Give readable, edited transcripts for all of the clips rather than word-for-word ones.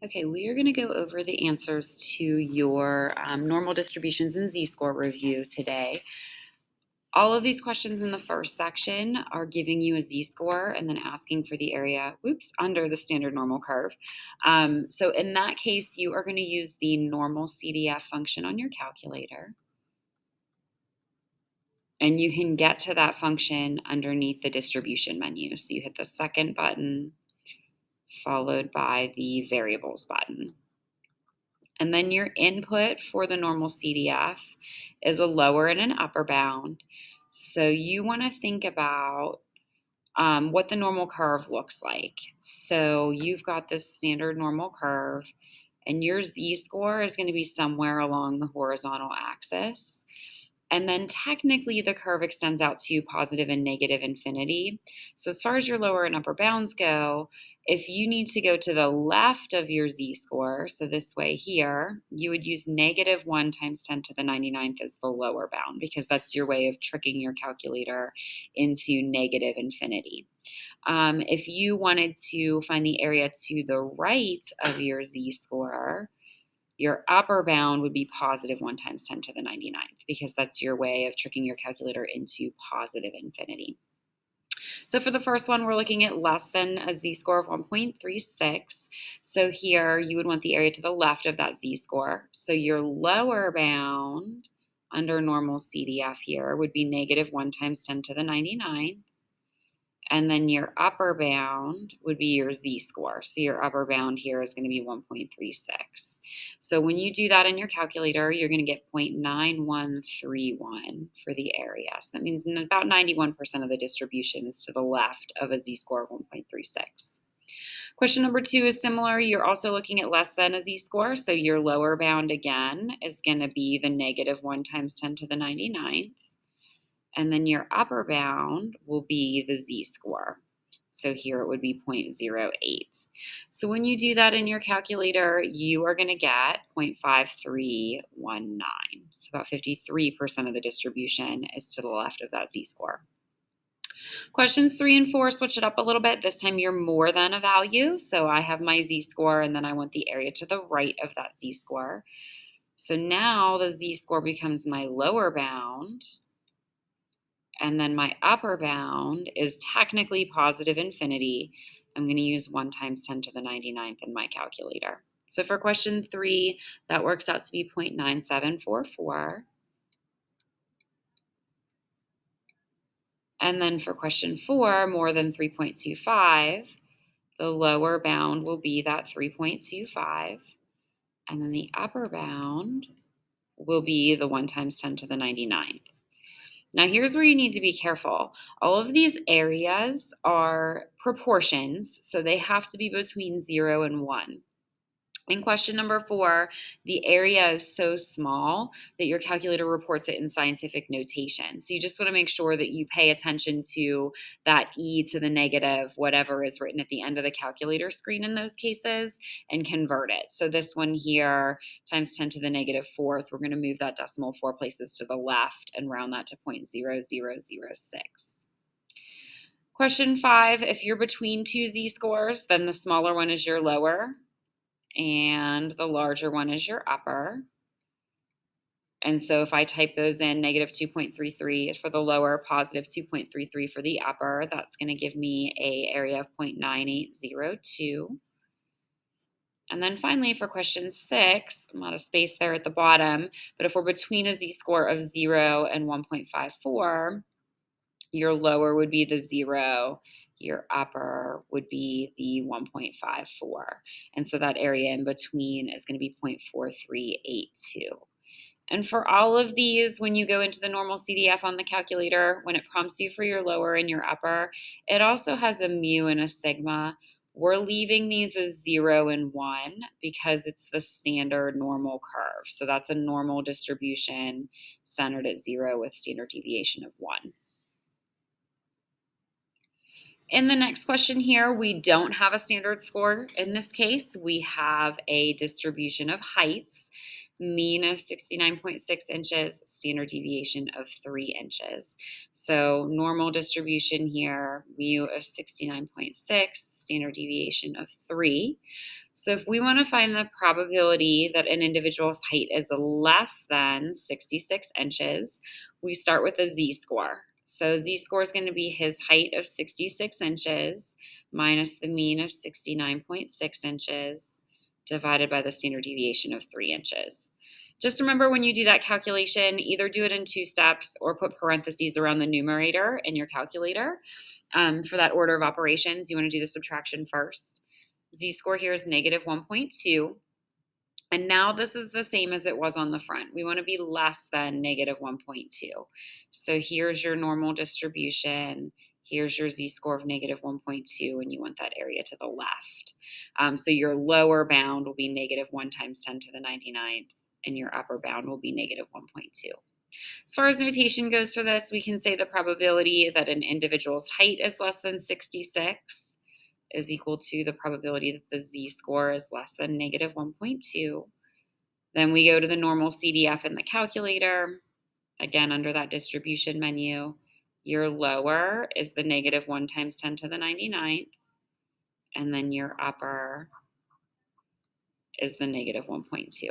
Okay, we are going to go over the answers to your normal distributions and z-score review today. All of these questions in the first section are giving you a z-score and then asking for the area, under the standard normal curve. So in that case, you are going to use the normal CDF function on your calculator. And you can get to that function underneath the distribution menu. So you hit the second button, followed by the variables button. And then your input for the normal CDF is a lower and an upper bound. So you want to think about what the normal curve looks like. So you've got this standard normal curve, and your z-score is going to be somewhere along the horizontal axis. And then technically the curve extends out to positive and negative infinity. So as far as your lower and upper bounds go, if you need to go to the left of your z-score, so this way here, you would use -1 times 10 to the 99th as the lower bound, because that's your way of tricking your calculator into negative infinity. If you wanted to find the area to the right of your z-score, your upper bound would be +1 times 10 to the 99th, because that's your way of tricking your calculator into positive infinity. So for the first one, we're looking at less than a z-score of 1.36. So here you would want the area to the left of that z-score. So your lower bound under normal CDF here would be -1 times 10 to the 99. And then your upper bound would be your z-score. So your upper bound here is going to be 1.36. So when you do that in your calculator, you're going to get 0.9131 for the area. So that means about 91% of the distribution is to the left of a z-score of 1.36. Question number 2 is similar. You're also looking at less than a z-score. So your lower bound again is going to be the -1 times 10 to the 99th. And then your upper bound will be the z-score. So here it would be 0.08. So when you do that in your calculator, you are going to get 0.5319. So about 53% of the distribution is to the left of that z-score. Questions 3 and 4 switch it up a little bit. This time you're more than a value. So I have my z-score, and then I want the area to the right of that z-score. So now the z-score becomes my lower bound. And then my upper bound is technically positive infinity. I'm going to use 1 times 10 to the 99th in my calculator. So for question 3, that works out to be 0.9744. And then for question 4, more than 3.25, the lower bound will be that 3.25. And then the upper bound will be the 1 times 10 to the 99th. Now, here's where you need to be careful. All of these areas are proportions, so they have to be between 0 and 1. In question number 4, the area is so small that your calculator reports it in scientific notation. So you just want to make sure that you pay attention to that e to the negative, whatever is written at the end of the calculator screen in those cases, and convert it. So this one here, times 10 to the -4th, we're going to move that decimal 4 places to the left and round that to 0.0006. Question 5, if you're between two z-scores, then the smaller one is your lower, and the larger one is your upper. And so if I type those in, -2.33 is for the lower, +2.33 for the upper, that's going to give me a area of 0.9802. And then finally for question 6, I'm out of space there at the bottom, but if we're between a z-score of 0 and 1.54, your lower would be the 0, your upper would be the 1.54. And so that area in between is going to be 0.4382. And for all of these, when you go into the normal CDF on the calculator, when it prompts you for your lower and your upper, it also has a mu and a sigma. We're leaving these as 0 and 1 because it's the standard normal curve. So that's a normal distribution centered at 0 with standard deviation of 1. In the next question here, we don't have a standard score. In this case, we have a distribution of heights, mean of 69.6 inches, standard deviation of 3 inches. So normal distribution here, mu of 69.6, standard deviation of 3. So if we want to find the probability that an individual's height is less than 66 inches, we start with a z-score. So z-score is going to be his height of 66 inches minus the mean of 69.6 inches divided by the standard deviation of 3 inches. Just remember when you do that calculation, either do it in 2 steps or put parentheses around the numerator in your calculator. For that order of operations, you want to do the subtraction first. Z-score here is negative 1.2. And now this is the same as it was on the front. We want to be less than negative 1.2. So here's your normal distribution. Here's your z-score of negative 1.2, and you want that area to the left. So your lower bound will be negative 1 times 10 to the 99th, and your upper bound will be negative 1.2. As far as notation goes for this, we can say the probability that an individual's height is less than 66 is equal to the probability that the z-score is less than negative 1.2. Then we go to the normal CDF in the calculator. Again, under that distribution menu, your lower is the negative 1 times 10 to the 99th, and then your upper is the negative 1.2.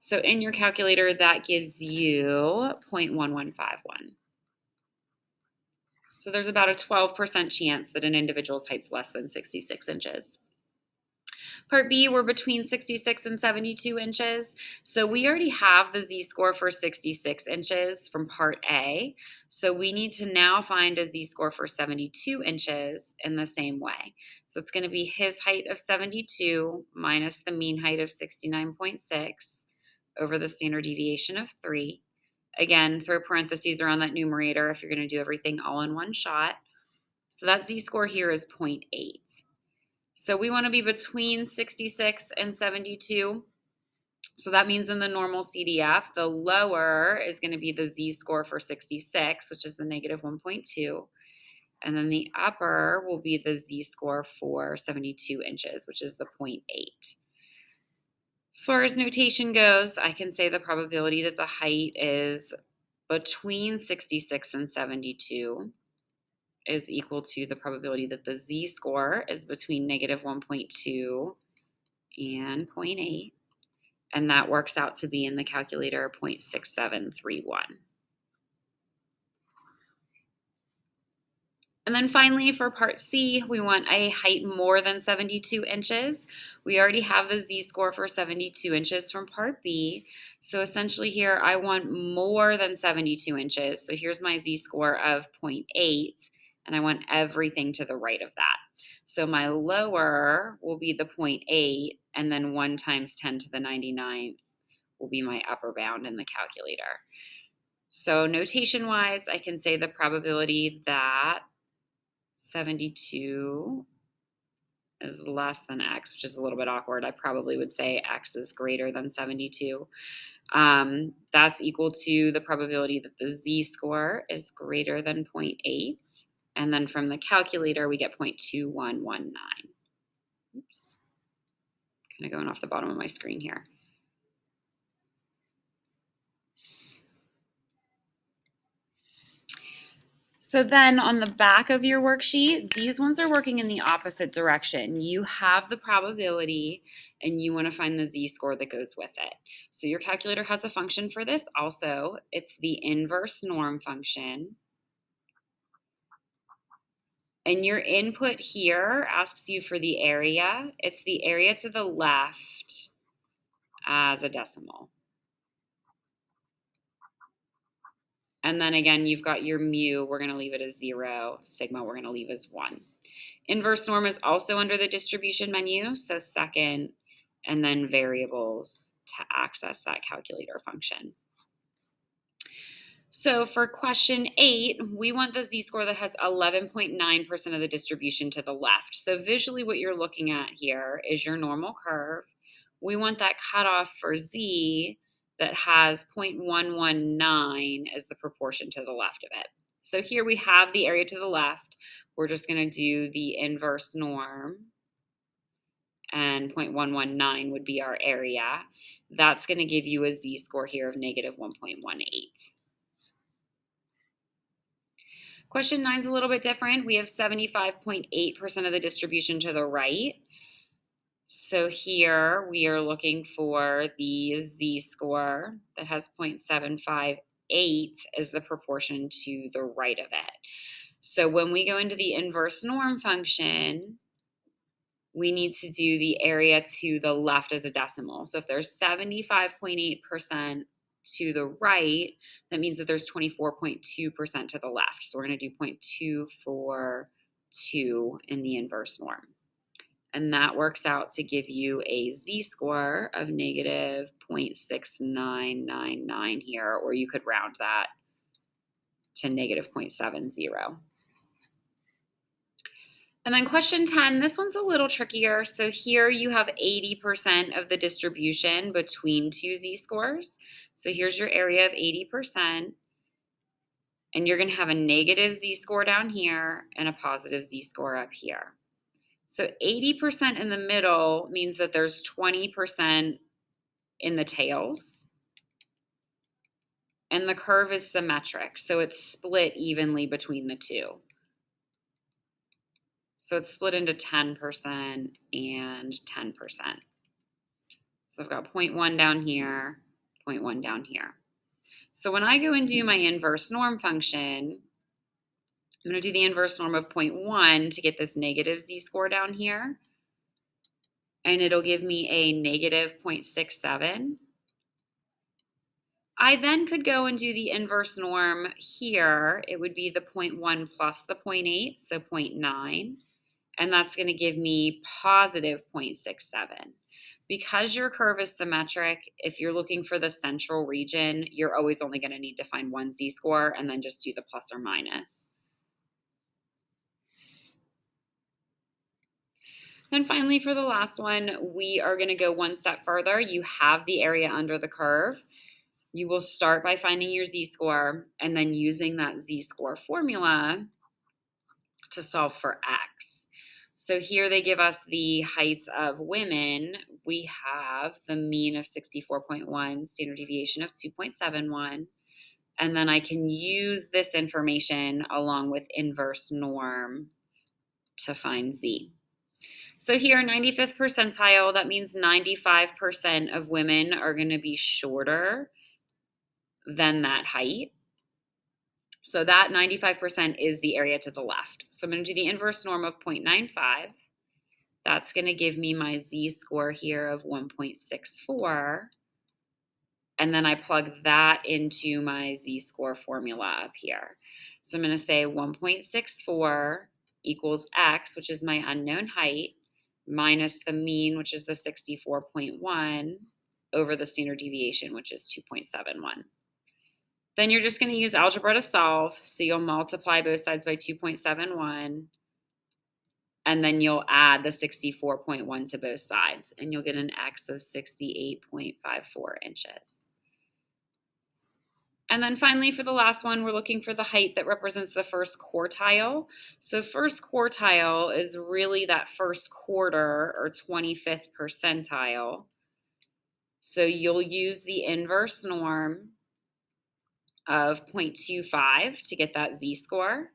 So in your calculator, that gives you 0.1151. So there's about a 12% chance that an individual's height's less than 66 inches. Part B, we're between 66 and 72 inches. So we already have the z-score for 66 inches from Part A. So we need to now find a z-score for 72 inches in the same way. So it's going to be his height of 72 minus the mean height of 69.6 over the standard deviation of 3. Again, throw parentheses around that numerator if you're going to do everything all in one shot. So that z-score here is 0.8. So we want to be between 66 and 72. So that means in the normal CDF, the lower is going to be the z-score for 66, which is the negative 1.2. And then the upper will be the z-score for 72 inches, which is the 0.8. As far as notation goes, I can say the probability that the height is between 66 and 72 is equal to the probability that the z-score is between negative 1.2 and 0.8. And that works out to be in the calculator 0.6731. And then finally, for part C, we want a height more than 72 inches. We already have the z-score for 72 inches from part B. So essentially here, I want more than 72 inches. So here's my z-score of 0.8, and I want everything to the right of that. So my lower will be the 0.8, and then 1 times 10 to the 99th will be my upper bound in the calculator. So notation-wise, I can say the probability that 72 is less than x, which is a little bit awkward. I probably would say x is greater than 72. That's equal to the probability that the z-score is greater than 0.8. And then from the calculator, we get 0.2119. Oops. Kind of going off the bottom of my screen here. So then on the back of your worksheet, these ones are working in the opposite direction. You have the probability and you want to find the z-score that goes with it. So your calculator has a function for this also. It's the inverse norm function. And your input here asks you for the area. It's the area to the left as a decimal. And then again, you've got your mu, we're going to leave it as 0. Sigma, we're going to leave as 1. Inverse norm is also under the distribution menu, so second, and then variables to access that calculator function. So for question 8, we want the z-score that has 11.9% of the distribution to the left. So visually what you're looking at here is your normal curve. We want that cutoff for z that has 0.119 as the proportion to the left of it. So here we have the area to the left. We're just going to do the inverse norm, and 0.119 would be our area. That's going to give you a z-score here of negative 1.18. Question 9 is a little bit different. We have 75.8% of the distribution to the right. So here we are looking for the z-score that has 0.758 as the proportion to the right of it. So when we go into the inverse norm function, we need to do the area to the left as a decimal. So if there's 75.8% to the right, that means that there's 24.2% to the left. So we're going to do 0.242 in the inverse norm. And that works out to give you a z-score of negative 0.6999 here, or you could round that to negative 0.70. And then question 10, this one's a little trickier. So here you have 80% of the distribution between two z-scores. So here's your area of 80%. And you're going to have a negative z-score down here and a positive z-score up here. So 80% in the middle means that there's 20% in the tails. And the curve is symmetric, so it's split evenly between the two. So it's split into 10% and 10%. So I've got 0.1 down here, 0.1 down here. So when I go and do my inverse norm function, I'm going to do the inverse norm of 0.1 to get this negative z-score down here. And it'll give me a negative 0.67. I then could go and do the inverse norm here. It would be the 0.1 plus the 0.8, so 0.9. And that's going to give me positive 0.67. Because your curve is symmetric, if you're looking for the central region, you're always only going to need to find one z-score and then just do the plus or minus. And finally, for the last one, we are going to go one step further. You have the area under the curve. You will start by finding your z-score and then using that z-score formula to solve for x. So here they give us the heights of women. We have the mean of 64.1, standard deviation of 2.71. And then I can use this information along with inverse norm to find z. So here, 95th percentile, that means 95% of women are going to be shorter than that height. So that 95% is the area to the left. So I'm going to do the inverse norm of 0.95. That's going to give me my z-score here of 1.64. And then I plug that into my z-score formula up here. So I'm going to say 1.64 equals x, which is my unknown height, minus the mean, which is the 64.1, over the standard deviation, which is 2.71. Then you're just going to use algebra to solve. So you'll multiply both sides by 2.71, and then you'll add the 64.1 to both sides, and you'll get an x of 68.54 inches. And then finally, for the last one, we're looking for the height that represents the first quartile. So first quartile is really that first quarter or 25th percentile. So you'll use the inverse norm of 0.25 to get that z-score,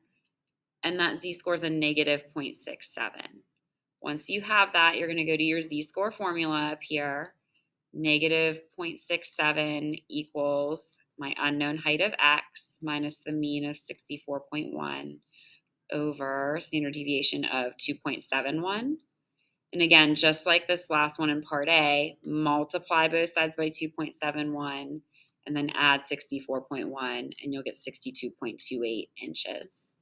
and that z-score is a negative 0.67. Once you have that, you're going to go to your z-score formula up here. Negative 0.67 equals my unknown height of x minus the mean of 64.1 over standard deviation of 2.71. And again, just like this last one in part A, multiply both sides by 2.71 and then add 64.1, and you'll get 62.28 inches.